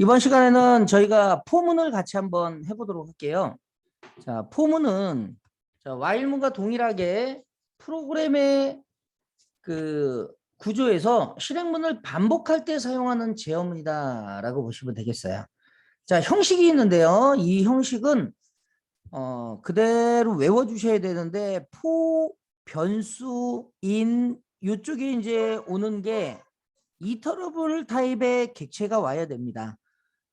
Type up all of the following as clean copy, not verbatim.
이번 시간에는 저희가 포문을 같이 한번 해보도록 할게요. 자, 포문은 while문과 동일하게 프로그램의 그 구조에서 실행문을 반복할 때 사용하는 제어문이다라고 보시면 되겠어요. 자, 형식이 있는데요. 이 형식은 그대로 외워주셔야 되는데 포, 변수, 인 이쪽에 이제 오는 게 이터러블 타입의 객체가 와야 됩니다.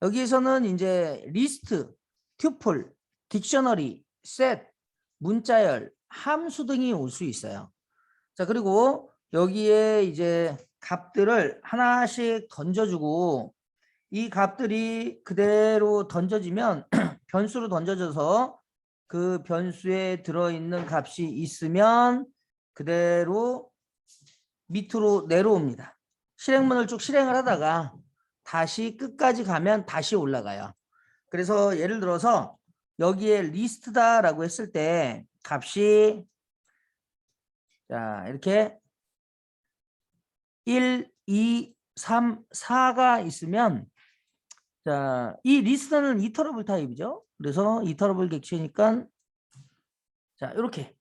여기에서는 이제 리스트, 튜플, 딕셔너리, 셋, 문자열, 함수 등이 올 수 있어요. 자, 그리고 여기에 이제 값들을 하나씩 던져주고 이 값들이 그대로 던져지면 변수로 던져져서 그 변수에 들어있는 값이 있으면 그대로 밑으로 내려옵니다. 실행문을 쭉 실행을 하다가 다시 끝까지 가면 다시 올라가요. 그래서 예를 들어서 여기에 리스트다라고 했을 때 값이 자 이렇게 1, 2, 3, 4가 있으면 자, 이 리스트는 이터러블 타입이죠. 그래서 이터러블 객체니까 자 이렇게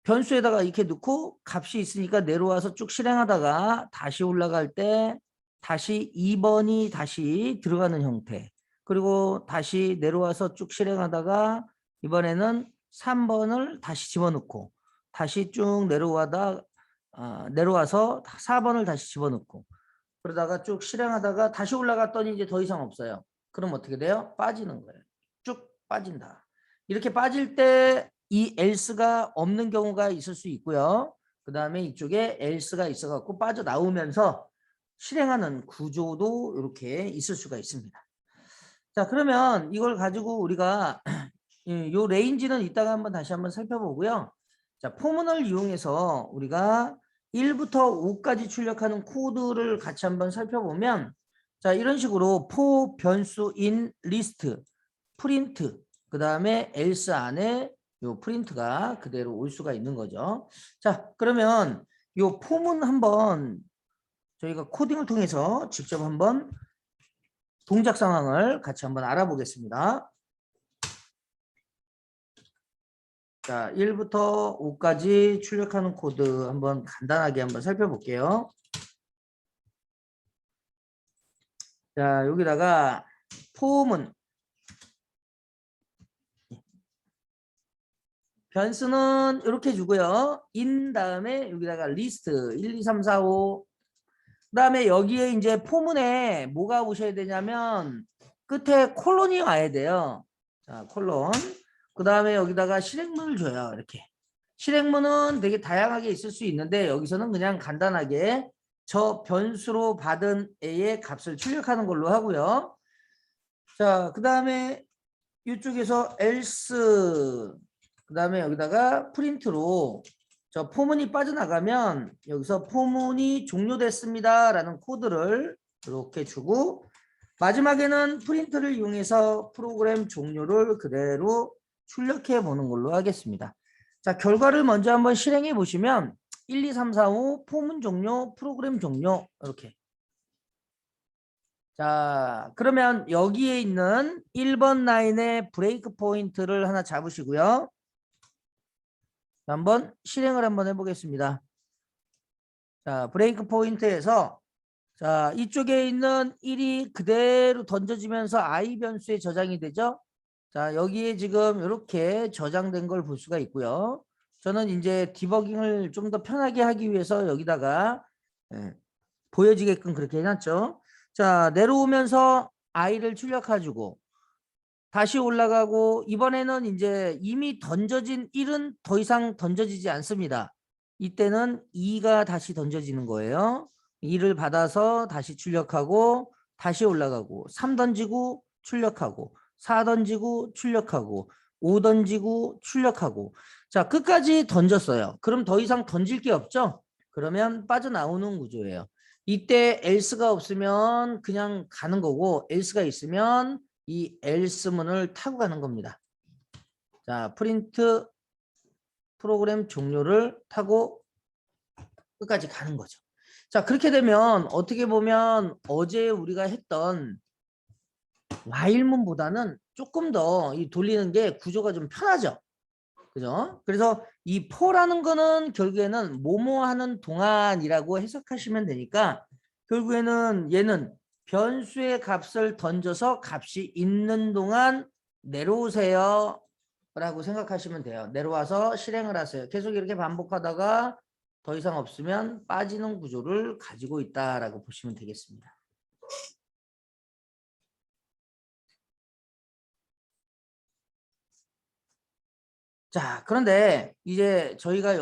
변수에다가 이렇게 넣고 값이 있으니까 내려와서 쭉 실행하다가 다시 올라갈 때 다시 2번이 다시 들어가는 형태, 그리고 다시 내려와서 쭉 실행하다가 이번에는 3번을 다시 집어넣고 다시 쭉 내려와서 4번을 다시 집어넣고 그러다가 쭉 실행하다가 다시 올라갔더니 이제 더 이상 없어요. 그럼 어떻게 돼요? 빠지는 거예요. 쭉 빠진다. 이렇게 빠질 때 이 else가 없는 경우가 있을 수 있고요. 그 다음에 이쪽에 else가 있어갖고 빠져나오면서 실행하는 구조도 이렇게 있을 수가 있습니다. 자, 그러면 이걸 가지고 우리가 요 레인지는 이따가 한번 다시 한번 살펴보고요. 자, 포문을 이용해서 우리가 1부터 5까지 출력하는 코드를 같이 한번 살펴보면 자, 이런 식으로 포, 변수, 인, 리스트, 프린트, 그 다음에 else 안에 요 프린트가 그대로 올 수가 있는 거죠. 자, 그러면 요 포문 한번 저희가 코딩을 통해서 직접 한번 동작 상황을 같이 한번 알아보겠습니다. 자, 1부터 5까지 출력하는 코드 한번 간단하게 한번 살펴볼게요. 자, 여기다가 포문 변수는 이렇게 주고요. 인 다음에 여기다가 리스트 1, 2, 3, 4, 5. 그 다음에 여기에 이제 포문에 뭐가 오셔야 되냐면 끝에 콜론이 와야 돼요. 자, 콜론. 그 다음에 여기다가 실행문을 줘요. 이렇게. 실행문은 되게 다양하게 있을 수 있는데 여기서는 그냥 간단하게 저 변수로 받은 A의 값을 출력하는 걸로 하고요. 자, 그 다음에 이쪽에서 else, 그 다음에 여기다가 프린트로 저 포문이 빠져나가면 여기서 포문이 종료됐습니다 라는 코드를 이렇게 주고 마지막에는 프린트를 이용해서 프로그램 종료를 그대로 출력해 보는 걸로 하겠습니다. 자, 결과를 먼저 한번 실행해 보시면 1, 2, 3, 4, 5 포문 종료, 프로그램 종료 이렇게. 자, 그러면 여기에 있는 1번 라인의 브레이크 포인트를 하나 잡으시고요. 한번 실행을 한번 해보겠습니다. 자, 브레이크 포인트에서 자, 이쪽에 있는 1이 그대로 던져지면서 i 변수에 저장이 되죠. 자, 여기에 지금 이렇게 저장된 걸 볼 수가 있고요. 저는 이제 디버깅을 좀 더 편하게 하기 위해서 여기다가 보여지게끔 그렇게 해놨죠. 자, 내려오면서 i를 출력해주고 다시 올라가고 이번에는 이제 이미 던져진 1은 더 이상 던져지지 않습니다. 이때는 2가 다시 던져지는 거예요. 2를 받아서 다시 출력하고 다시 올라가고 3 던지고 출력하고 4 던지고 출력하고 5 던지고 출력하고 자, 끝까지 던졌어요. 그럼 더 이상 던질 게 없죠? 그러면 빠져나오는 구조예요. 이때 else가 없으면 그냥 가는 거고 else가 있으면 이 else문을 타고 가는 겁니다. 자, 프린트 프로그램 종료를 타고 끝까지 가는 거죠. 자, 그렇게 되면 어떻게 보면 어제 우리가 했던 while문보다는 조금 더 이 돌리는 게 구조가 좀 편하죠. 그죠? 그래서 이 for라는 거는 결국에는 뭐뭐 하는 동안이라고 해석하시면 되니까 결국에는 얘는 변수의 값을 던져서 값이 있는 동안 내려오세요 라고 생각하시면 돼요. 내려와서 실행을 하세요. 계속 이렇게 반복하다가 더 이상 없으면 빠지는 구조를 가지고 있다라고 보시면 되겠습니다. 자, 그런데 이제 저희가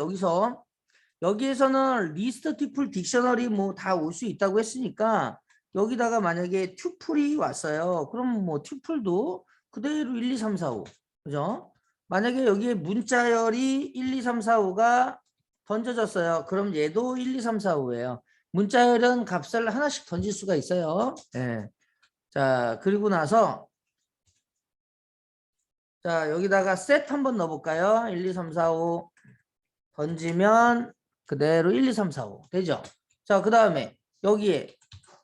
여기에서는 리스트 튜플 딕셔너리 뭐 다 올 수 있다고 했으니까 여기다가 만약에 튜플이 왔어요. 그럼 뭐 튜플도 그대로 1, 2, 3, 4, 5. 그죠? 만약에 여기에 문자열이 1, 2, 3, 4, 5가 던져졌어요. 그럼 얘도 1, 2, 3, 4, 5예요. 문자열은 값을 하나씩 던질 수가 있어요. 예. 자, 그리고 나서 자, 여기다가 셋 한번 넣어볼까요? 1, 2, 3, 4, 5 던지면 그대로 1, 2, 3, 4, 5 되죠? 자, 그 다음에 여기에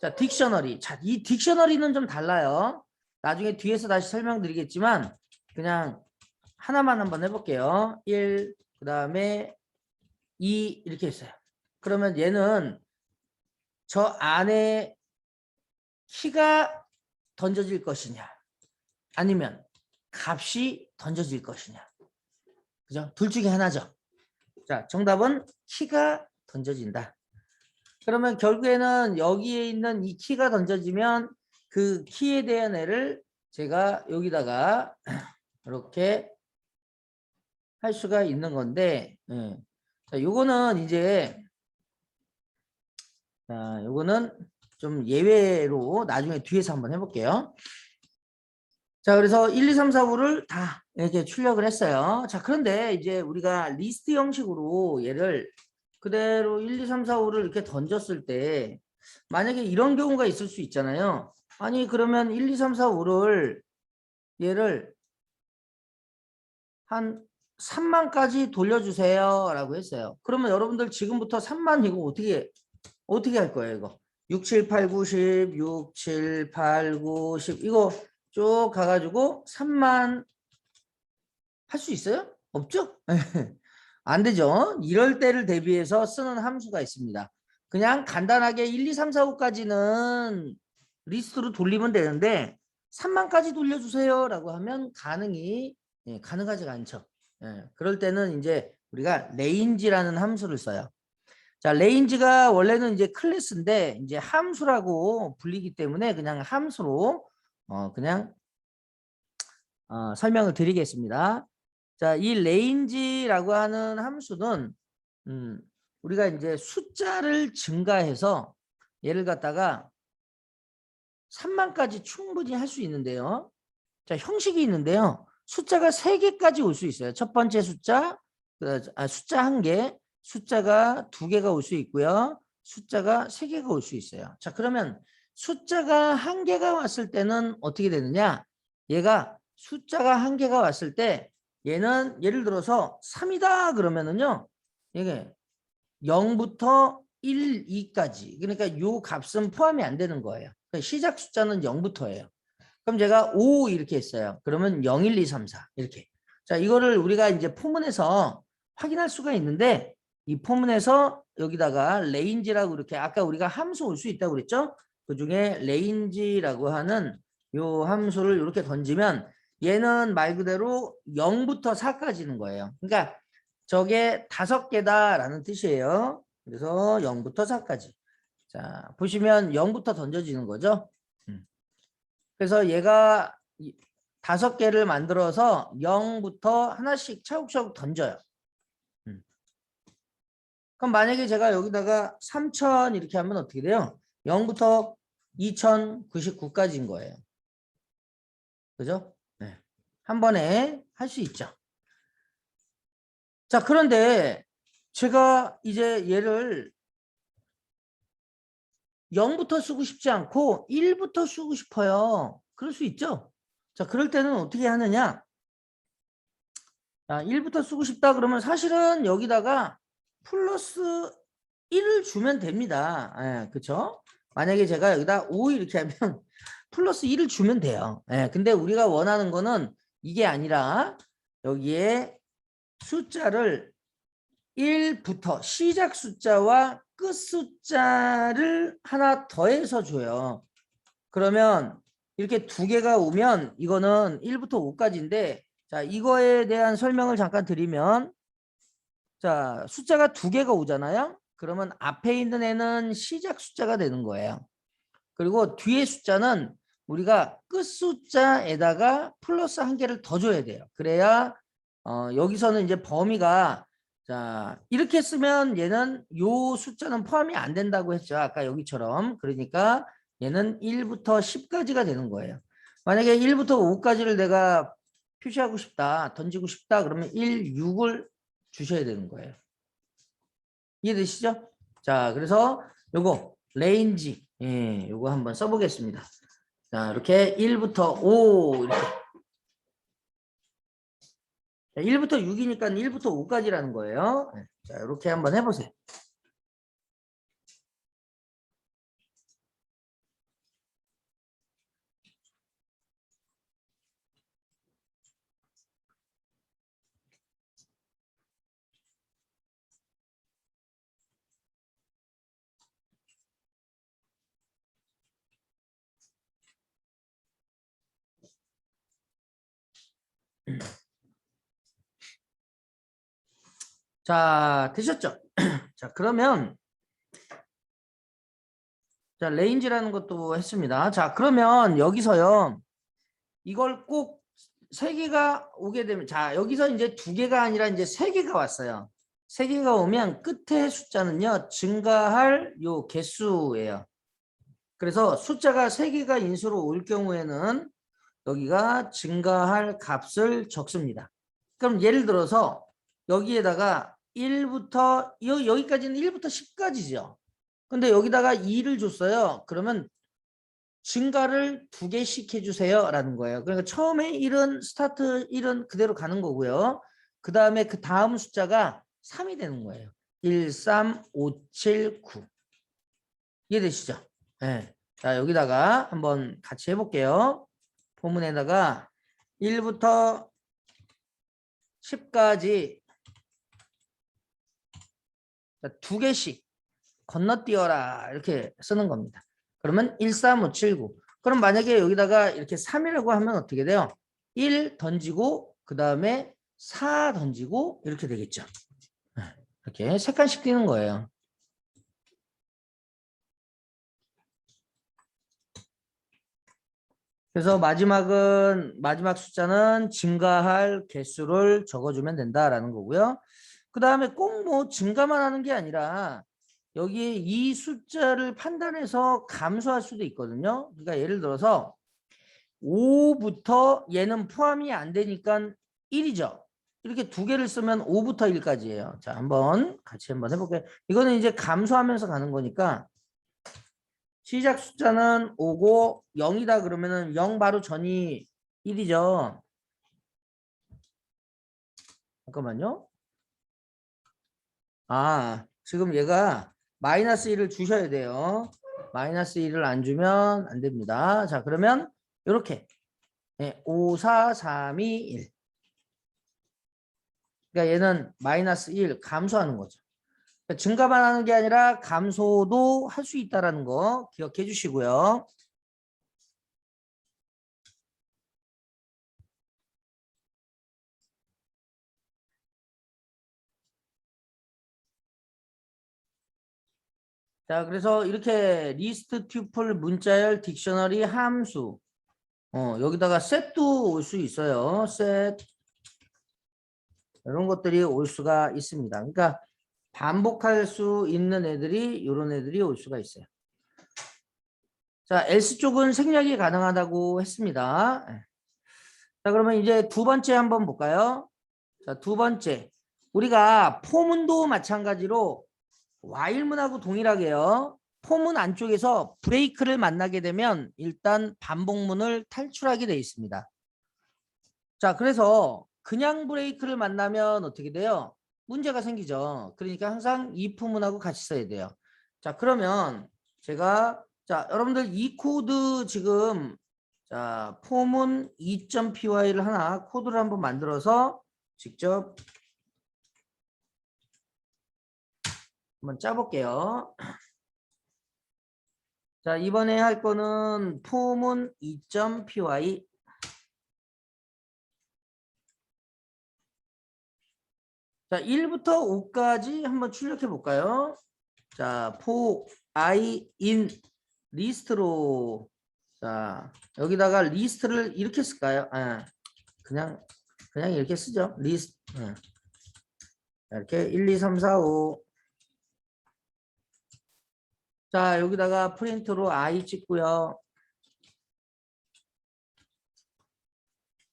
자 딕셔너리. 자, 이 딕셔너리는 좀 달라요. 나중에 뒤에서 다시 설명드리겠지만 그냥 하나만 한번 해볼게요. 1, 그 다음에 2 이렇게 했어요. 그러면 얘는 저 안에 키가 던져질 것이냐 아니면 값이 던져질 것이냐. 그죠? 둘 중에 하나죠. 자, 정답은 키가 던져진다. 그러면 결국에는 여기에 있는 이 키가 던져지면 그 키에 대한 애를 제가 여기다가 이렇게 할 수가 있는 건데, 자, 요거는 이제, 자, 요거는 좀 예외로 나중에 뒤에서 한번 해볼게요. 자, 그래서 1, 2, 3, 4, 5를 다 이렇게 출력을 했어요. 자, 그런데 이제 우리가 리스트 형식으로 얘를 그대로 1, 2, 3, 4, 5를 이렇게 던졌을 때 만약에 이런 경우가 있을 수 있잖아요. 아니, 그러면 1, 2, 3, 4, 5를 얘를 한 3만까지 돌려주세요 라고 했어요. 그러면 여러분들 지금부터 3만 이거 어떻게 할 거예요, 이거? 6, 7, 8, 9, 10, 6, 7, 8, 9, 10 이거 쭉 가가지고 3만 할 수 있어요? 없죠? 안 되죠. 이럴 때를 대비해서 쓰는 함수가 있습니다. 그냥 간단하게 1, 2, 3, 4, 5까지는 리스트로 돌리면 되는데 3만까지 돌려주세요 라고 하면 가능하지가 않죠. 그럴 때는 이제 우리가 range라는 함수를 써요. 자, range가 원래는 이제 클래스인데 이제 함수라고 불리기 때문에 그냥 함수로 그냥 설명을 드리겠습니다. 자, 이 range라고 하는 함수는 우리가 이제 숫자를 증가해서 얘를 갖다가 3만까지 충분히 할 수 있는데요. 자, 형식이 있는데요. 숫자가 3개까지 올 수 있어요. 첫 번째 숫자, 숫자 1개, 숫자가 2개가 올 수 있고요. 숫자가 3개가 올 수 있어요. 자, 그러면 숫자가 1개가 왔을 때는 어떻게 되느냐? 얘가 숫자가 1개가 왔을 때 얘는 예를 들어서 3이다 그러면은요. 이게 0부터 1, 2까지. 그러니까 요 값은 포함이 안 되는 거예요. 그러니까 시작 숫자는 0부터예요. 그럼 제가 5 이렇게 했어요. 그러면 0, 1, 2, 3, 4 이렇게. 자, 이거를 우리가 이제 포문에서 확인할 수가 있는데 이 포문에서 여기다가 range라고 이렇게 아까 우리가 함수 올 수 있다고 그랬죠? 그중에 range라고 하는 요 함수를 이렇게 던지면 얘는 말 그대로 0부터 4까지는 거예요. 그러니까 저게 5개다라는 뜻이에요. 그래서 0부터 4까지. 자, 보시면 0부터 던져지는 거죠. 그래서 얘가 5개를 만들어서 0부터 하나씩 차곡차곡 던져요. 그럼 만약에 제가 여기다가 3000 이렇게 하면 어떻게 돼요? 0부터 2099까지인 거예요. 그죠? 네. 한 번에 할 수 있죠. 자, 그런데 제가 이제 얘를 0부터 쓰고 싶지 않고 1부터 쓰고 싶어요. 그럴 수 있죠. 자, 그럴 때는 어떻게 하느냐? 자, 1부터 쓰고 싶다 그러면 사실은 여기다가 플러스 1을 주면 됩니다. 예, 그쵸? 만약에 제가 여기다 5 이렇게 하면 플러스 1을 주면 돼요. 예, 근데 우리가 원하는 거는 이게 아니라 여기에 숫자를 1부터 시작 숫자와 끝 숫자를 하나 더해서 줘요. 그러면 이렇게 두 개가 오면 이거는 1부터 5까지인데 자, 이거에 대한 설명을 잠깐 드리면 자, 숫자가 두 개가 오잖아요. 그러면 앞에 있는 애는 시작 숫자가 되는 거예요. 그리고 뒤에 숫자는 우리가 끝 숫자에다가 플러스 한 개를 더 줘야 돼요. 그래야 여기서는 이제 범위가 자 이렇게 쓰면 얘는 요 숫자는 포함이 안 된다고 했죠. 아까 여기처럼. 그러니까 얘는 1부터 10까지가 되는 거예요. 만약에 1부터 5까지를 내가 표시하고 싶다, 던지고 싶다 그러면 1, 6을 주셔야 되는 거예요. 이해되시죠? 자, 그래서 요거 레인지 요거 한번 써보겠습니다. 자, 이렇게 1부터 5 이렇게 1부터 6이니까 1부터 5까지라는 거예요. 자, 이렇게 한번 해보세요. 자, 되셨죠? 자, 그러면 자, 레인지라는 것도 했습니다. 자, 그러면 여기서요. 이걸 꼭 세 개가 오게 되면 자, 여기서 이제 두 개가 아니라 이제 세 개가 왔어요. 세 개가 오면 끝에 숫자는요. 증가할 요 개수예요. 그래서 숫자가 세 개가 인수로 올 경우에는 여기가 증가할 값을 적습니다. 그럼 예를 들어서 여기에다가 1부터 여기까지는 1부터 10까지죠. 근데 여기다가 2를 줬어요. 그러면 증가를 두 개씩 해주세요 라는 거예요. 그러니까 처음에 1은 스타트 1은 그대로 가는 거고요. 그 다음에 그 다음 숫자가 3이 되는 거예요. 1, 3, 5, 7, 9 이해되시죠? 네. 자, 여기다가 한번 같이 해볼게요. 포문에다가 1부터 10까지 두 개씩 건너뛰어라 이렇게 쓰는 겁니다. 그러면 1, 3, 5, 7, 9 그럼 만약에 여기다가 이렇게 3이라고 하면 어떻게 돼요? 1 던지고 그 다음에 4 던지고 이렇게 되겠죠. 이렇게 세 칸씩 띄는 거예요. 그래서 마지막 숫자는 증가할 개수를 적어주면 된다라는 거고요. 그 다음에 꼭 뭐 증가만 하는 게 아니라 여기에 이 숫자를 판단해서 감소할 수도 있거든요. 그러니까 예를 들어서 5부터 얘는 포함이 안 되니까 1이죠. 이렇게 두 개를 쓰면 5부터 1까지예요. 자, 한번 같이 한번 해볼게요. 이거는 이제 감소하면서 가는 거니까 시작 숫자는 5고 0이다 그러면은 0 바로 전이 1이죠. 잠깐만요. 아, 지금 얘가 마이너스 1을 주셔야 돼요. 마이너스 1을 안 주면 안 됩니다. 자, 그러면 이렇게 5, 4, 3, 2, 1. 그러니까 얘는 마이너스 1 감소하는 거죠. 그러니까 증가만 하는 게 아니라 감소도 할 수 있다는 거 기억해 주시고요. 자, 그래서 이렇게 리스트, 튜플, 문자열, 딕셔너리, 함수 여기다가 셋도 올 수 있어요. 셋 이런 것들이 올 수가 있습니다. 그러니까 반복할 수 있는 애들이 이런 애들이 올 수가 있어요. 자, else 쪽은 생략이 가능하다고 했습니다. 자, 그러면 이제 두 번째 한번 볼까요? 자, 두 번째. 우리가 포문도 마찬가지로 while문하고 동일하게요. 포문 안쪽에서 브레이크를 만나게 되면 일단 반복문을 탈출하게 되어 있습니다. 자, 그래서 그냥 브레이크를 만나면 어떻게 돼요? 문제가 생기죠. 그러니까 항상 if문하고 같이 써야 돼요. 자, 그러면 제가 자, 여러분들 이 코드 지금 자, 폼은 2.py를 하나 코드를 한번 만들어서 직접 한번 짜볼게요. 자, 이번에 할 거는 폼은 2.py. 자, 1부터 5까지 한번 출력해 볼까요? 자, for I in 리스트로. 자, 여기다가 리스트를 이렇게 쓸까요? 그냥 이렇게 쓰죠. 리스트. 이렇게 1, 2, 3, 4, 5. 자, 여기다가 프린트로 I 찍고요.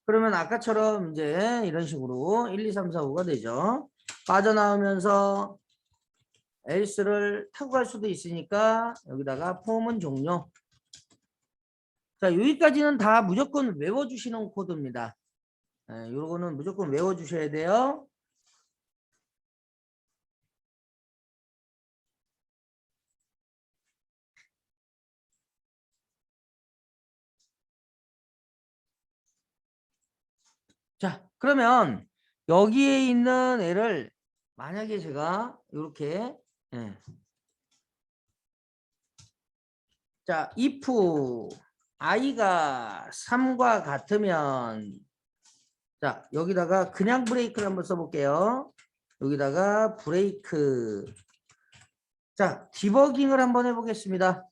그러면 아까처럼 이제 이런 식으로 1, 2, 3, 4, 5가 되죠. 빠져나오면서 else를 타고 갈 수도 있으니까 여기다가 폼은 종료. 자, 여기까지는 다 무조건 외워주시는 코드입니다. 요거는 무조건 외워주셔야 돼요. 자, 그러면 여기에 있는 애를 만약에 제가 이렇게 자, if i가 3과 같으면 자, 여기다가 그냥 브레이크를 한번 써볼게요. 여기다가 브레이크. 자, 디버깅을 한번 해보겠습니다.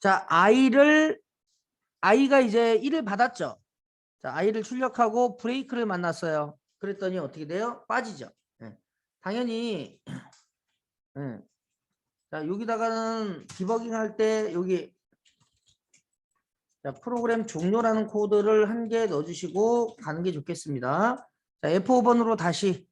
자, i가 이제 1을 받았죠. 자, i를 출력하고 브레이크를 만났어요. 그랬더니 어떻게 돼요? 빠지죠. 당연히 자, 여기다가는 디버깅 할 때 여기 자, 프로그램 종료라는 코드를 한 개 넣어주시고 가는 게 좋겠습니다. 자, F5번으로 다시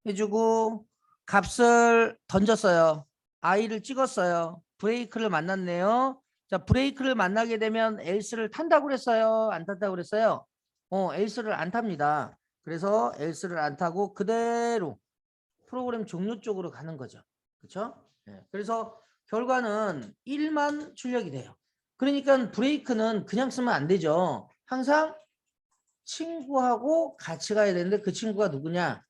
해주고 값을 던졌어요. i를 찍었어요. 브레이크를 만났네요. 자, 브레이크를 만나게 되면 else를 탄다고 그랬어요? 안 탄다고 그랬어요? else를 안 탑니다. 그래서 else를 안 타고 그대로 프로그램 종료 쪽으로 가는 거죠. 그렇죠? 그래서 결과는 1만 출력이 돼요. 그러니까 브레이크는 그냥 쓰면 안 되죠. 항상 친구하고 같이 가야 되는데 그 친구가 누구냐?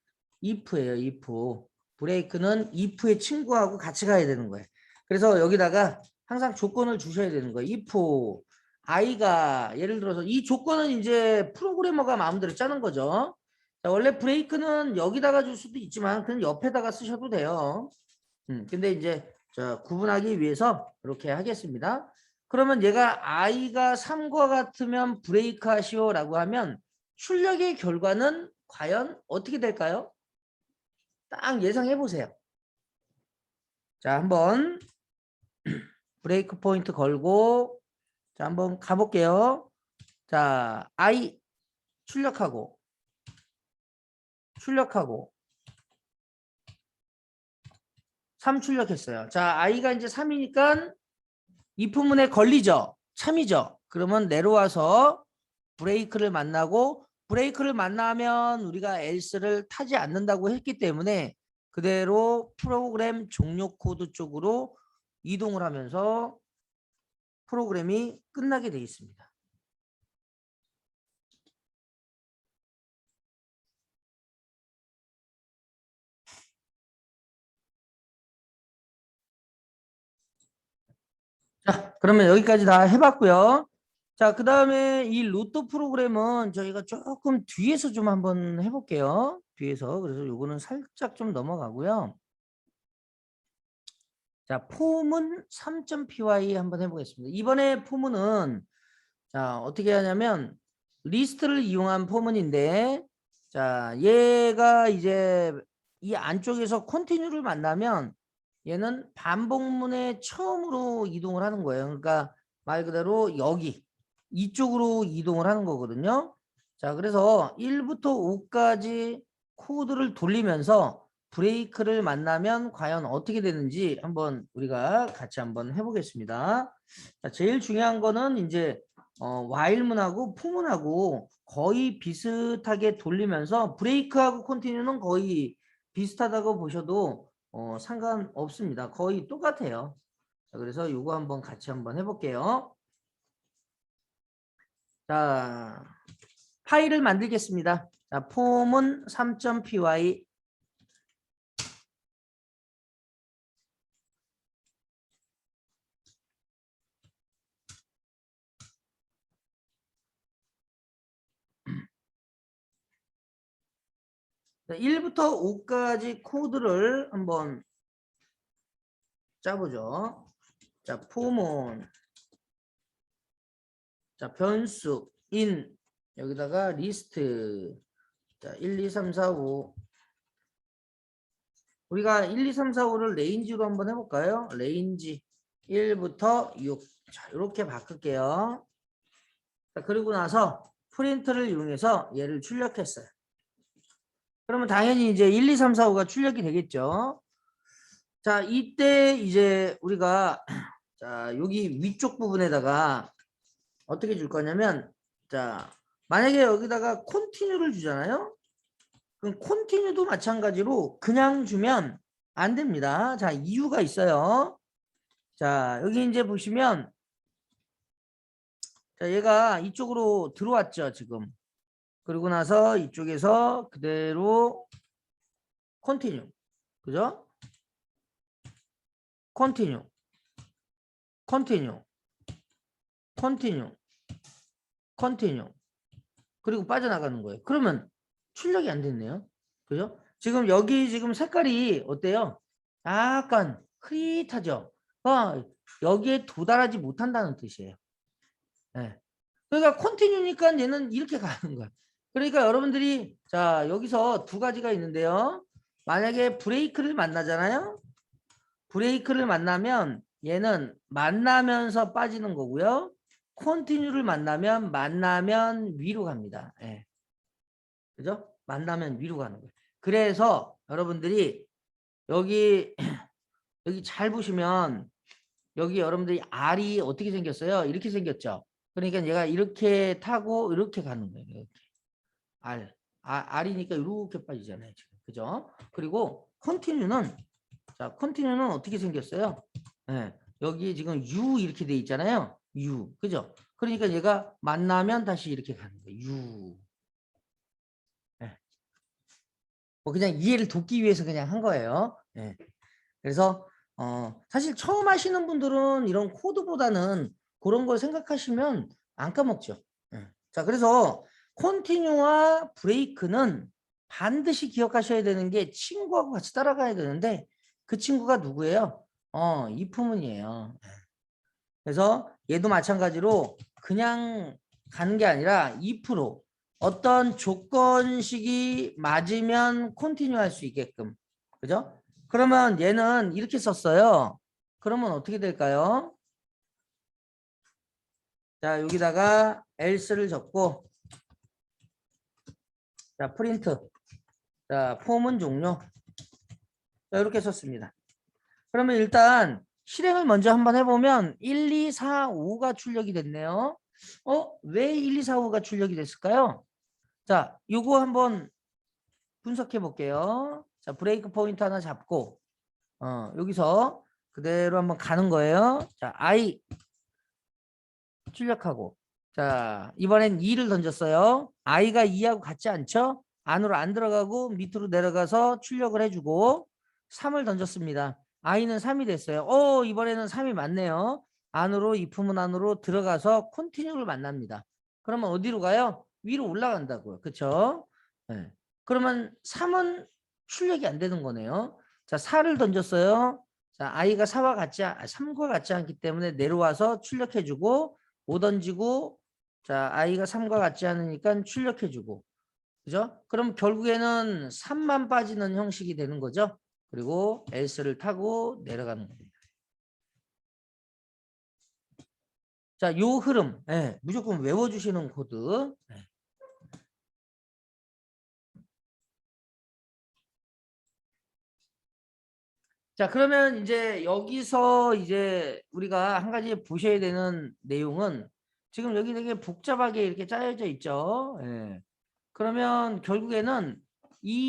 if예요. if. 브레이크는 if의 친구하고 같이 가야 되는 거예요. 그래서 여기다가 항상 조건을 주셔야 되는 거예요. if i가 예를 들어서 이 조건은 이제 프로그래머가 마음대로 짜는 거죠. 자, 원래 브레이크는 여기다가 줄 수도 있지만 그냥 옆에다가 쓰셔도 돼요. 근데 이제 자, 구분하기 위해서 이렇게 하겠습니다. 그러면 얘가 i가 3과 같으면 브레이크 하시오 라고 하면 출력의 결과는 과연 어떻게 될까요? 딱 예상해 보세요. 자, 한번 브레이크 포인트 걸고 자, 한번 가볼게요. 자, i 출력하고 3 출력했어요. 자, i가 이제 3이니까 if문에 걸리죠. 참이죠. 그러면 내려와서 브레이크를 만나고 브레이크를 만나면 우리가 else를 타지 않는다고 했기 때문에 그대로 프로그램 종료 코드 쪽으로 이동을 하면서 프로그램이 끝나게 되어 있습니다. 자, 그러면 여기까지 다 해봤고요. 자, 그 다음에 이 루트 프로그램은 저희가 조금 뒤에서 좀 한번 해볼게요. 뒤에서. 그래서 요거는 살짝 좀 넘어가고요. 자, 폼은 3.py 한번 해보겠습니다. 이번에 폼은 자, 어떻게 하냐면 리스트를 이용한 포문인데 자, 얘가 이제 이 안쪽에서 컨티뉴를 만나면 얘는 반복문에 처음으로 이동을 하는 거예요. 그러니까 말 그대로 여기 이쪽으로 이동을 하는 거거든요. 자, 그래서 1부터 5까지 코드를 돌리면서 브레이크를 만나면 과연 어떻게 되는지 한번 우리가 같이 한번 해보겠습니다. 자, 제일 중요한 거는 이제 while문하고 for문하고 거의 비슷하게 돌리면서 브레이크하고 컨티뉴는 거의 비슷하다고 보셔도 상관없습니다. 거의 똑같아요. 자, 그래서 이거 한번 같이 한번 해볼게요. 자, 파일을 만들겠습니다. 자, 폼은 3.py 자, 1부터 5까지 코드를 한번 짜보죠. 자, 폼은 자, 변수 in 여기다가 리스트 자, 1, 2, 3, 4, 5 우리가 1, 2, 3, 4, 5를 레인지로 한번 해볼까요? 레인지 1부터 6 자, 이렇게 바꿀게요. 자, 그리고 나서 프린트를 이용해서 얘를 출력했어요. 그러면 당연히 이제 1, 2, 3, 4, 5가 출력이 되겠죠. 자, 이때 이제 우리가 자, 여기 위쪽 부분에다가 어떻게 줄 거냐면 자, 만약에 여기다가 컨티뉴를 주잖아요. 그럼 컨티뉴도 마찬가지로 그냥 주면 안 됩니다. 자, 이유가 있어요. 자, 여기 이제 보시면 자, 얘가 이쪽으로 들어왔죠, 지금. 그리고 나서 이쪽에서 그대로 컨티뉴. 그죠? 컨티뉴. 컨티뉴. 컨티뉴. 컨티뉴. 그리고 빠져나가는 거예요. 그러면 출력이 안 됐네요. 그죠? 지금 여기 지금 색깔이 어때요? 약간 흐릿하죠? 여기에 도달하지 못한다는 뜻이에요. 네. 그러니까 컨티뉴니까 얘는 이렇게 가는 거야. 그러니까 여러분들이 자 여기서 두 가지가 있는데요. 만약에 브레이크를 만나잖아요. 브레이크를 만나면 얘는 만나면서 빠지는 거고요. 컨티뉴를 만나면 위로 갑니다. 예. 그죠? 만나면 위로 가는 거예요. 그래서 여러분들이 여기 여기 잘 보시면 여기 여러분들이 R이 어떻게 생겼어요? 이렇게 생겼죠. 그러니까 얘가 이렇게 타고 이렇게 가는 거예요. 이렇게. R이니까 이렇게 빠지잖아요. 지금. 그죠? 그리고 컨티뉴는 자, 컨티뉴는 어떻게 생겼어요? 네, 여기 지금 U 이렇게 돼 있잖아요. U. 그죠? 그러니까 얘가 만나면 다시 이렇게 가는 거예요. U. 네. 뭐 그냥 이해를 돕기 위해서 그냥 한 거예요. 네. 그래서 사실 처음 하시는 분들은 이런 코드보다는 그런 걸 생각하시면 안 까먹죠. 네. 자, 그래서 컨티뉴와 브레이크는 반드시 기억하셔야 되는 게 친구하고 같이 따라가야 되는데 그 친구가 누구예요? if문이에요. 그래서 얘도 마찬가지로 그냥 가는 게 아니라 if로 어떤 조건식이 맞으면 컨티뉴 할 수 있게끔. 그죠? 그러면 얘는 이렇게 썼어요. 그러면 어떻게 될까요? 자, 여기다가 else를 적고 자, 프린트. 자, 폼은 종료. 자, 이렇게 썼습니다. 그러면 일단 실행을 먼저 한번 해보면 1, 2, 4, 5가 출력이 됐네요. 왜 1, 2, 4, 5가 출력이 됐을까요? 자, 요거 한번 분석해 볼게요. 자, 브레이크 포인트 하나 잡고 여기서 그대로 한번 가는 거예요. 자, I 출력하고 자, 이번엔 2를 던졌어요. I가 2하고 같지 않죠? 안으로 안 들어가고 밑으로 내려가서 출력을 해주고 3을 던졌습니다. I는 3이 됐어요. 이번에는 3이 맞네요. 안으로 if문 안으로 들어가서 컨티뉴를 만납니다. 그러면 어디로 가요? 위로 올라간다고요. 그렇죠? 네. 그러면 3은 출력이 안 되는 거네요. 자, 4를 던졌어요. 자, I가 3과 같지 않기 때문에 내려와서 출력해주고 5 던지고 자, I가 3과 같지 않으니까 출력해주고 그죠? 그럼 결국에는 3만 빠지는 형식이 되는 거죠. 그리고 else를 타고 내려가는 겁니다. 자, 요 흐름 무조건 외워주시는 코드. 자, 그러면 이제 여기서 이제 우리가 한 가지 보셔야 되는 내용은 지금 여기 되게 복잡하게 이렇게 짜여져 있죠. 예. 그러면 결국에는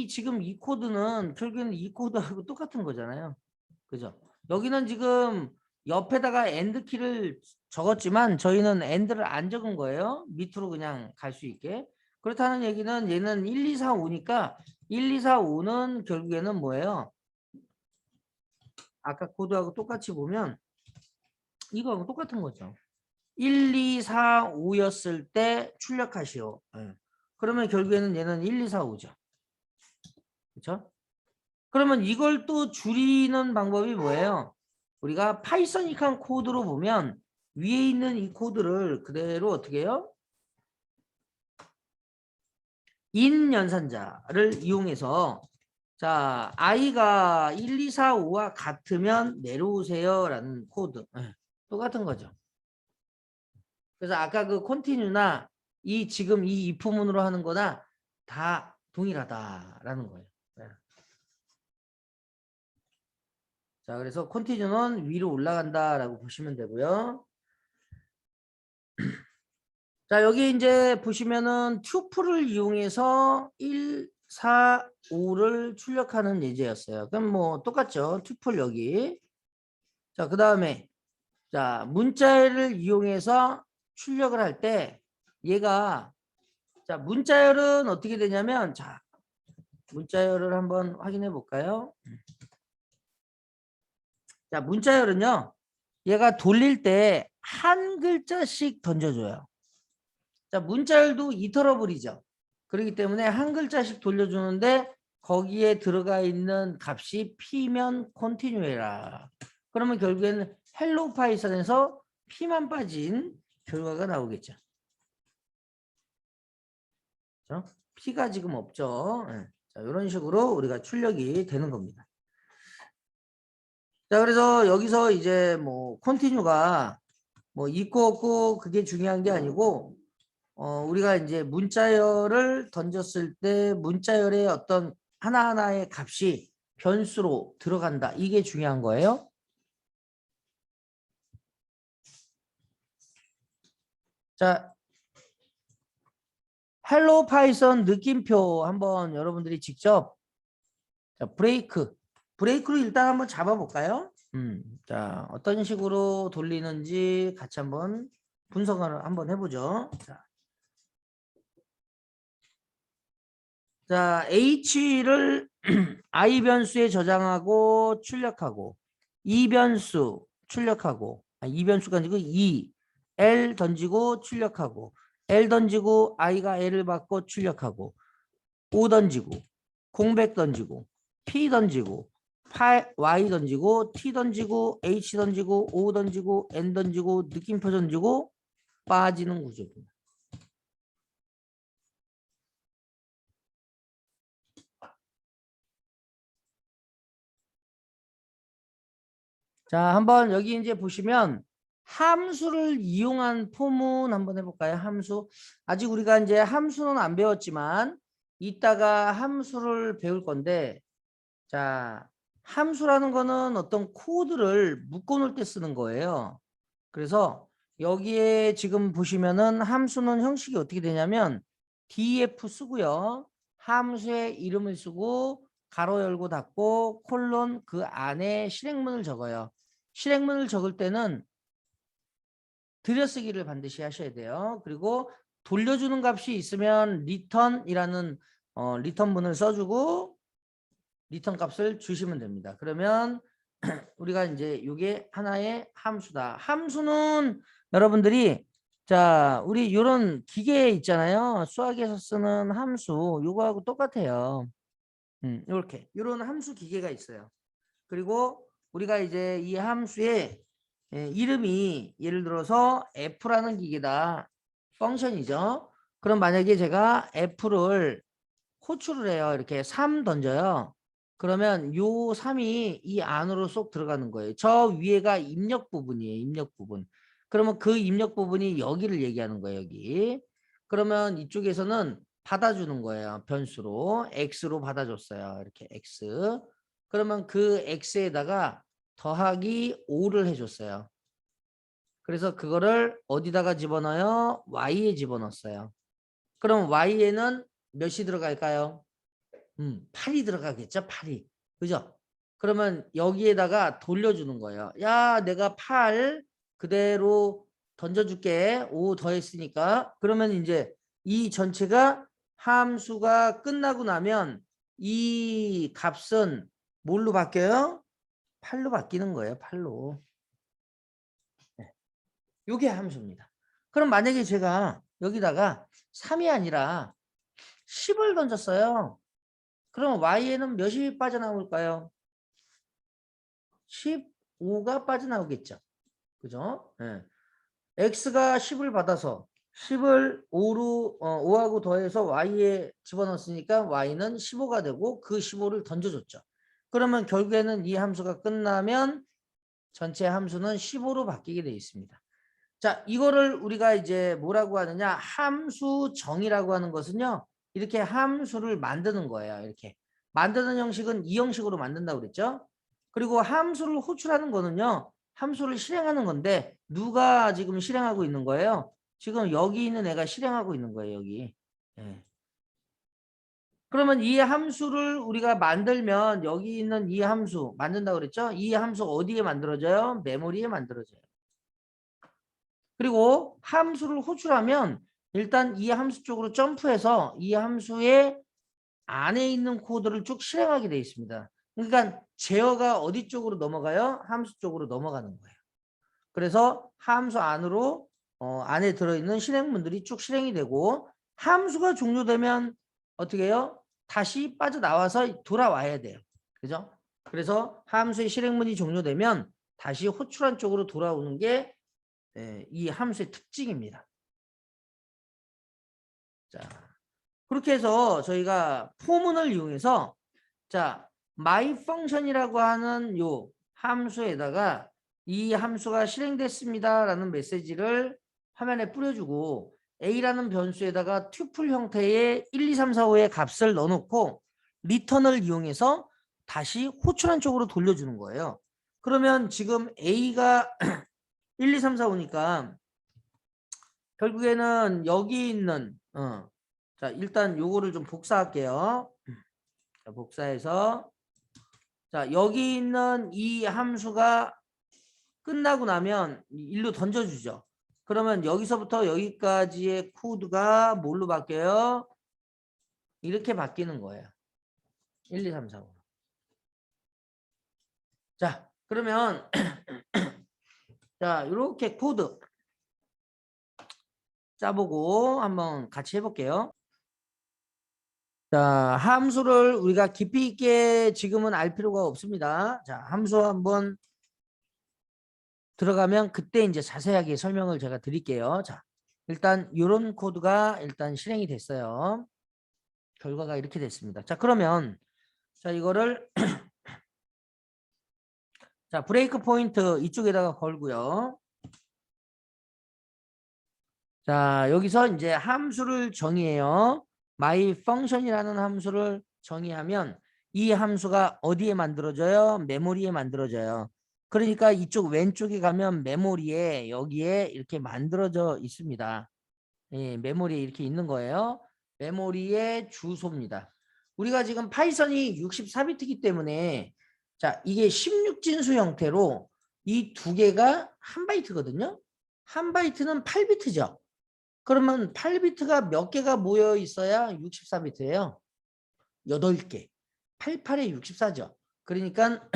지금 이 코드는 결국에는 이 코드하고 똑같은 거잖아요. 그죠? 여기는 지금 옆에다가 엔드 키를 적었지만 저희는 엔드를 안 적은 거예요. 밑으로 그냥 갈 수 있게. 그렇다는 얘기는 얘는 1, 2, 4, 5니까 1, 2, 4, 5는 결국에는 뭐예요? 아까 코드하고 똑같이 보면 이거하고 똑같은 거죠. 1, 2, 4, 5였을 때 출력하시오. 네. 그러면 결국에는 얘는 1, 2, 4, 5죠. 그렇죠? 그러면 이걸 또 줄이는 방법이 뭐예요? 우리가 파이썬이칸 코드로 보면 위에 있는 이 코드를 그대로 어떻게 해요? 인 연산자를 이용해서 자 i가 1, 2, 4, 5와 같으면 내려오세요 라는 코드. 네. 똑같은 거죠. 그래서 아까 그 컨티뉴나 지금 이 if문으로 하는 거나 다 동일하다라는 거예요. 네. 자, 그래서 컨티뉴는 위로 올라간다라고 보시면 되고요. 자, 여기 이제 보시면은 튜플을 이용해서 1, 4, 5를 출력하는 예제였어요. 그럼 뭐 똑같죠. 튜플 여기. 자, 그 다음에 자, 문자열을 이용해서 출력을 할 때 얘가 자, 문자열은 어떻게 되냐면 자, 문자열을 한번 확인해 볼까요? 자, 문자열은요. 얘가 돌릴 때 한 글자씩 던져줘요. 자, 문자열도 이터러블이죠. 그렇기 때문에 한 글자씩 돌려주는데 거기에 들어가 있는 값이 P면 컨티뉴해라. 그러면 결국에는 헬로 파이썬에서 P만 빠진 결과가 나오겠죠. 그렇죠? P가 지금 없죠. 네. 자, 이런 식으로 우리가 출력이 되는 겁니다. 자, 그래서 여기서 이제 뭐 컨티뉴가 뭐 있고 없고 그게 중요한 게 아니고 우리가 이제 문자열을 던졌을 때 문자열의 어떤 하나하나의 값이 변수로 들어간다. 이게 중요한 거예요. 자, 헬로 파이썬 느낌표 한번 여러분들이 직접 자, 브레이크로 일단 한번 잡아볼까요? 자, 어떤 식으로 돌리는지 같이 한번 분석을 한번 해보죠. 자, H를 I 변수에 저장하고 출력하고 E 변수 출력하고 E 변수가 아니고 L 던지고 출력하고 L 던지고 I가 L을 받고 출력하고 O 던지고 공백 던지고 P 던지고 Y 던지고 T 던지고 H 던지고 O 던지고 N 던지고 느낌표 던지고 빠지는 구조입니다. 자, 한번 여기 이제 보시면 함수를 이용한 포문 한번 해볼까요? 함수. 아직 우리가 이제 함수는 안 배웠지만 이따가 함수를 배울 건데 자, 함수라는 거는 어떤 코드를 묶어놓을 때 쓰는 거예요. 그래서 여기에 지금 보시면은 함수는 형식이 어떻게 되냐면 df 쓰고요. 함수의 이름을 쓰고 가로 열고 닫고 콜론 그 안에 실행문을 적어요. 실행문을 적을 때는 들여쓰기를 반드시 하셔야 돼요. 그리고 돌려주는 값이 있으면 return이라는 return문을 써주고 리턴 값을 주시면 됩니다. 그러면 우리가 이제 이게 하나의 함수다. 함수는 여러분들이 자 우리 이런 기계 있잖아요. 수학에서 쓰는 함수 이거하고 똑같아요. 이렇게 이런 함수 기계가 있어요. 그리고 우리가 이제 이 함수의 이름이 예를 들어서 F라는 기계다. 펑션이죠. 그럼 만약에 제가 F를 호출을 해요. 이렇게 3 던져요. 그러면 요 3이 이 안으로 쏙 들어가는 거예요. 저 위에가 입력 부분이에요. 입력 부분. 그러면 그 입력 부분이 여기를 얘기하는 거예요. 여기. 그러면 이쪽에서는 받아주는 거예요. 변수로. X로 받아줬어요. 이렇게 X. 그러면 그 X에다가 더하기 5를 해줬어요. 그래서 그거를 어디다가 집어넣어요? y에 집어넣었어요. 그럼 y에는 몇이 들어갈까요? 8이 들어가겠죠? 8이. 그죠? 그러면 여기에다가 돌려주는 거예요. 야, 내가 8 그대로 던져줄게. 5 더했으니까. 그러면 이제 이 전체가 함수가 끝나고 나면 이 값은 뭘로 바뀌어요? 8로 바뀌는 거예요. 8로. 이게 함수입니다. 그럼 만약에 제가 여기다가 3이 아니라 10을 던졌어요. 그럼 y에는 몇이 빠져나올까요? 15가 빠져나오겠죠. 그죠? 네. x가 10을 받아서 10을 5하고 더해서 y에 집어넣었으니까 y는 15가 되고 그 15를 던져줬죠. 그러면 결국에는 이 함수가 끝나면 전체 함수는 15로 바뀌게 되어 있습니다. 자, 이거를 우리가 이제 뭐라고 하느냐? 함수 정의라고 하는 것은요. 이렇게 함수를 만드는 거예요. 이렇게. 만드는 형식은 이 형식으로 만든다고 그랬죠? 그리고 함수를 호출하는 거는요. 함수를 실행하는 건데 누가 지금 실행하고 있는 거예요? 지금 여기 있는 애가 실행하고 있는 거예요. 여기. 예. 그러면 이 함수를 우리가 만들면 여기 있는 이 함수 만든다고 그랬죠? 이 함수 어디에 만들어져요? 메모리에 만들어져요. 그리고 함수를 호출하면 일단 이 함수 쪽으로 점프해서 이 함수의 안에 있는 코드를 쭉 실행하게 되어 있습니다. 그러니까 제어가 어디 쪽으로 넘어가요? 함수 쪽으로 넘어가는 거예요. 그래서 함수 안으로 안에 들어있는 실행문들이 쭉 실행이 되고 함수가 종료되면 어떻게 해요? 다시 빠져나와서 돌아와야 돼요. 그죠? 그래서 함수의 실행문이 종료되면 다시 호출한 쪽으로 돌아오는 게 이 함수의 특징입니다. 자, 그렇게 해서 저희가 포문을 이용해서 자, myfunction이라고 하는 요 함수에다가 이 함수가 실행됐습니다라는 메시지를 화면에 뿌려주고 a라는 변수에다가 튜플 형태의 1, 2, 3, 4, 5의 값을 넣어놓고 리턴을 이용해서 다시 호출한 쪽으로 돌려주는 거예요. 그러면 지금 a가 1, 2, 3, 4, 5니까 결국에는 여기 있는 자, 일단 요거를 좀 복사할게요. 자, 복사해서 자, 여기 있는 이 함수가 끝나고 나면 일로 던져주죠. 그러면 여기서부터 여기까지의 코드가 뭘로 바뀌어요? 이렇게 바뀌는 거예요. 1, 2, 3, 4, 5. 자, 그러면 자, 이렇게 코드 짜보고 한번 같이 해볼게요. 자, 함수를 우리가 깊이 있게 지금은 알 필요가 없습니다. 자, 함수 한번 들어가면 그때 이제 자세하게 설명을 제가 드릴게요. 자, 일단 이런 코드가 일단 실행이 됐어요. 결과가 이렇게 됐습니다. 자, 그러면 자, 이거를 자, 브레이크 포인트 이쪽에다가 걸고요. 자, 여기서 이제 함수를 정의해요. myfunction이라는 함수를 정의하면 이 함수가 어디에 만들어져요? 메모리에 만들어져요. 그러니까 이쪽 왼쪽에 가면 메모리에 여기에 이렇게 만들어져 있습니다. 예, 메모리에 이렇게 있는 거예요. 메모리의 주소입니다. 우리가 지금 파이썬이 64비트이기 때문에 자, 이게 16진수 형태로 이 두 개가 한 바이트거든요. 한 바이트는 8비트죠. 그러면 8비트가 몇 개가 모여 있어야 64비트예요? 8개. 88에 64죠. 그러니까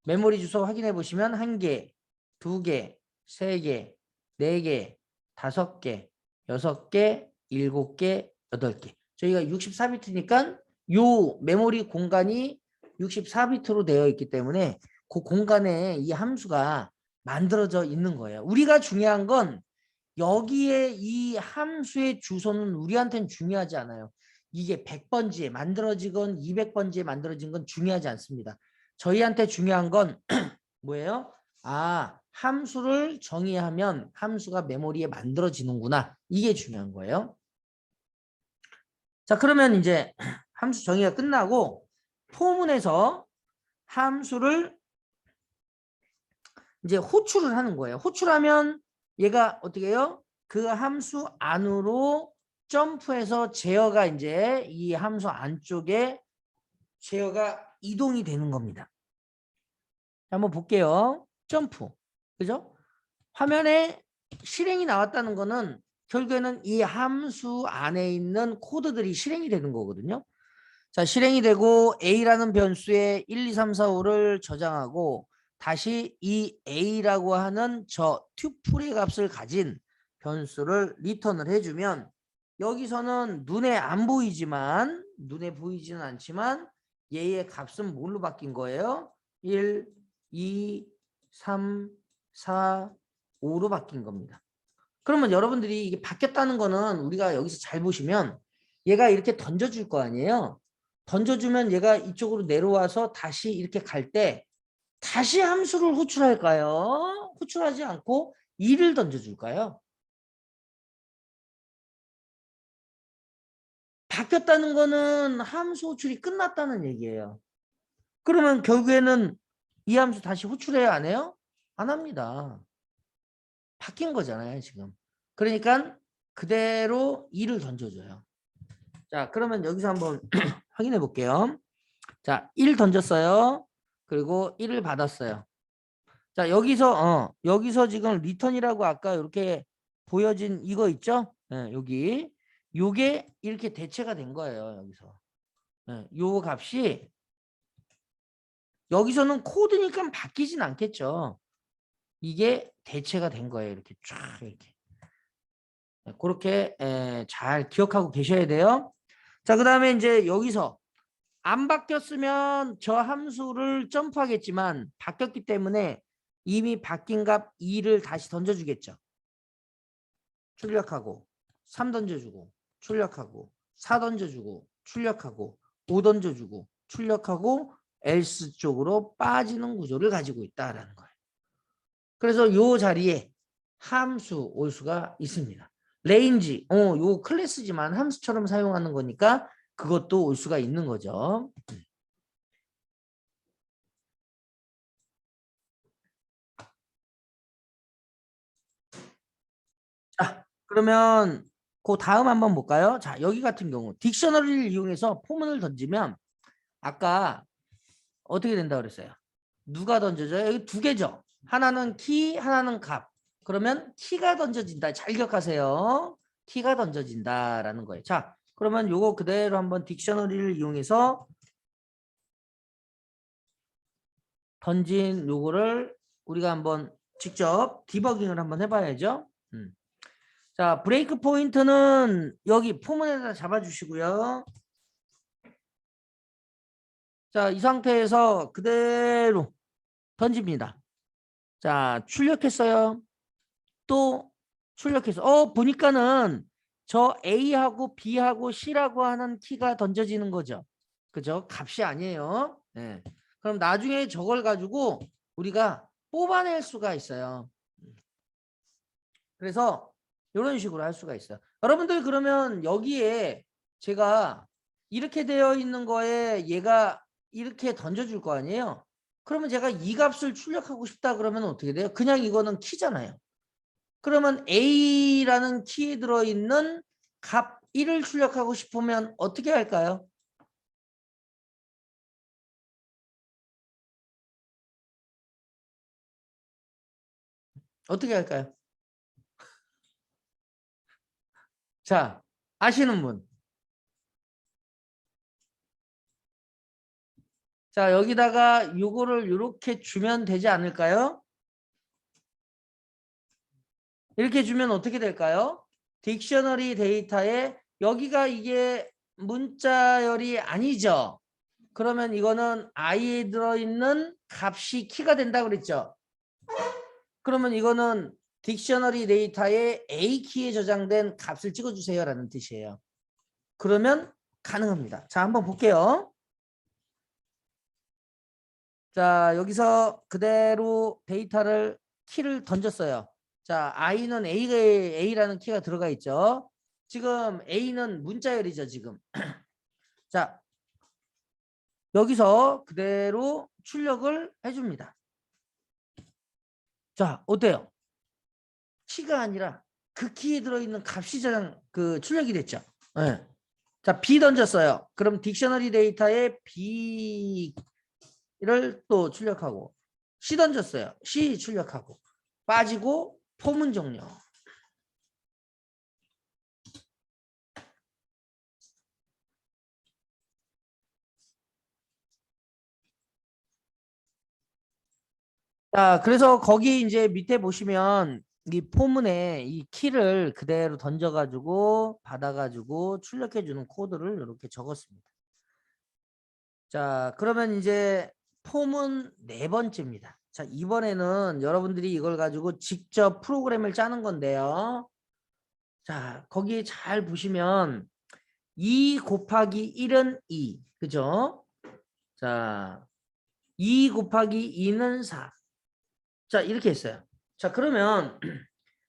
메모리 주소 확인해 보시면 1개, 2개, 3개, 4개, 5개, 6개, 7개, 8개. 저희가 64비트니까 요 메모리 공간이 64비트로 되어 있기 때문에 그 공간에 이 함수가 만들어져 있는 거예요. 우리가 중요한 건 여기에 이 함수의 주소는 우리한테는 중요하지 않아요. 이게 100번지에 만들어지건 200번지에 만들어진 건 중요하지 않습니다. 저희한테 중요한 건 뭐예요? 아, 함수를 정의하면 함수가 메모리에 만들어지는구나. 이게 중요한 거예요. 자, 그러면 이제 함수 정의가 끝나고 포문에서 함수를 이제 호출을 하는 거예요. 호출하면 얘가 어떻게 해요? 그 함수 안으로 점프해서 제어가 이제 이 함수 안쪽에 제어가 이동이 되는 겁니다. 한번 볼게요. 점프. 그죠? 화면에 실행이 나왔다는 거는 결국에는 이 함수 안에 있는 코드들이 실행이 되는 거거든요. 자, 실행이 되고 A라는 변수에 1, 2, 3, 4, 5를 저장하고 다시 이 A라고 하는 저 튜플의 값을 가진 변수를 리턴을 해주면 여기서는 눈에 안 보이지만 눈에 보이지는 않지만 얘의 값은 뭘로 바뀐 거예요? 1, 2, 3, 4, 5로 바뀐 겁니다. 그러면 여러분들이 이게 바뀌었다는 거는 우리가 여기서 잘 보시면 얘가 이렇게 던져줄 거 아니에요. 던져주면 얘가 이쪽으로 내려와서 다시 이렇게 갈 때 다시 함수를 호출할까요? 호출하지 않고 2를 던져줄까요? 바뀌었다는 거는 함수 호출이 끝났다는 얘기예요. 그러면 결국에는 이 함수 다시 호출해야 안 해요? 안 합니다. 바뀐 거잖아요, 지금. 그러니까 그대로 2를 던져줘요. 자, 그러면 여기서 한번 확인해 볼게요. 자, 1 던졌어요. 그리고 1을 받았어요. 자, 여기서 지금 리턴이라고 아까 이렇게 보여진 이거 있죠? 네, 여기. 요게 이렇게 대체가 된 거예요, 여기서. 네, 요 값이 여기서는 코드니까 바뀌진 않겠죠. 이게 대체가 된 거예요, 이렇게 쫙 이렇게. 네, 그렇게 잘 기억하고 계셔야 돼요. 자, 그다음에 이제 여기서 안 바뀌었으면 저 함수를 점프하겠지만 바뀌었기 때문에 이미 바뀐 값 2를 다시 던져주겠죠. 출력하고 3 던져주고 출력하고 4 던져주고 출력하고 5 던져주고 출력하고 else 쪽으로 빠지는 구조를 가지고 있다라는 거예요. 그래서 이 자리에 함수 올 수가 있습니다. range, 요 클래스지만 함수처럼 사용하는 거니까 그것도 올 수가 있는 거죠. 자, 그러면 그 다음 한번 볼까요? 자, 여기 같은 경우 딕셔너리를 이용해서 포문을 던지면 아까 어떻게 된다 그랬어요? 누가 던져져요? 여기 두 개죠. 하나는 키, 하나는 값. 그러면 키가 던져진다. 잘 기억하세요. 키가 던져진다라는 거예요. 자, 그러면 요거 그대로 한번 딕셔너리를 이용해서 던진 요거를 우리가 한번 직접 디버깅을 한번 해봐야죠. 자, 브레이크 포인트는 여기 포문에다 잡아주시고요. 자, 이 상태에서 그대로 던집니다. 자, 출력했어요. 또 출력해서 보니까는 저 A하고 B하고 C라고 하는 키가 던져지는 거죠. 그죠? 값이 아니에요. 네. 그럼 나중에 저걸 가지고 우리가 뽑아낼 수가 있어요. 그래서 이런 식으로 할 수가 있어요. 여러분들 그러면 여기에 제가 이렇게 되어 있는 거에 얘가 이렇게 던져줄 거 아니에요? 그러면 제가 이 값을 출력하고 싶다 그러면 어떻게 돼요? 그냥 이거는 키잖아요. 그러면 A라는 키에 들어있는 값 1을 출력하고 싶으면 어떻게 할까요? 어떻게 할까요? 자, 아시는 분. 자, 여기다가 요거를 이렇게 주면 되지 않을까요? 이렇게 주면 어떻게 될까요? 딕셔너리 데이터에 여기가 이게 문자열이 아니죠. 그러면 이거는 i에 들어있는 값이 키가 된다 그랬죠. 그러면 이거는 딕셔너리 데이터에 A키에 저장된 값을 찍어주세요 라는 뜻이에요. 그러면 가능합니다. 자, 한번 볼게요. 자, 여기서 그대로 데이터를 키를 던졌어요. 자, i는 A라는 키가 들어가 있죠. 지금 A는 문자열이죠, 지금. 자, 여기서 그대로 출력을 해줍니다. 자, 어때요? 키가 아니라 그 키에 들어있는 값이 저장 출력이 됐죠. 네. 자, B 던졌어요. 그럼 딕셔너리 데이터에 B를 또 출력하고 C 던졌어요. C 출력하고 빠지고 포문 종료. 자, 그래서 거기 이제 밑에 보시면 이 포문에 이 키를 그대로 던져가지고 받아가지고 출력해주는 코드를 이렇게 적었습니다. 자, 그러면 이제 포문 네 번째입니다. 자, 이번에는 여러분들이 이걸 가지고 직접 프로그램을 짜는 건데요. 자, 거기 잘 보시면 2 곱하기 1은 2, 그죠? 자, 2 곱하기 2는 4. 자, 이렇게 했어요. 자, 그러면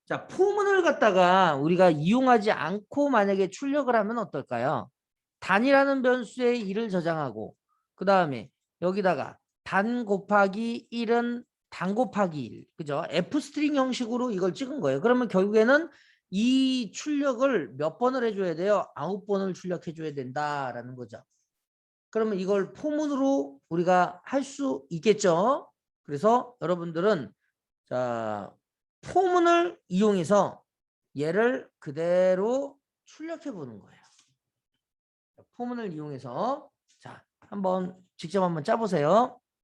자, 포문을 갖다가 우리가 이용하지 않고 만약에 출력을 하면 어떨까요? 단이라는 변수에 2를 저장하고 그 다음에 여기다가 단 곱하기 1은 단 곱하기 1, 그죠? F 스트링 형식으로 이걸 찍은 거예요. 그러면 결국에는 이 출력을 몇 번을 해줘야 돼요? 9번을 출력해줘야 된다라는 거죠. 그러면 이걸 포문으로 우리가 할 수 있겠죠? 그래서 여러분들은 자, 포문을 이용해서 얘를 그대로 출력해 보는 거예요. 포문을 이용해서 자, 직접 한번 짜보세요.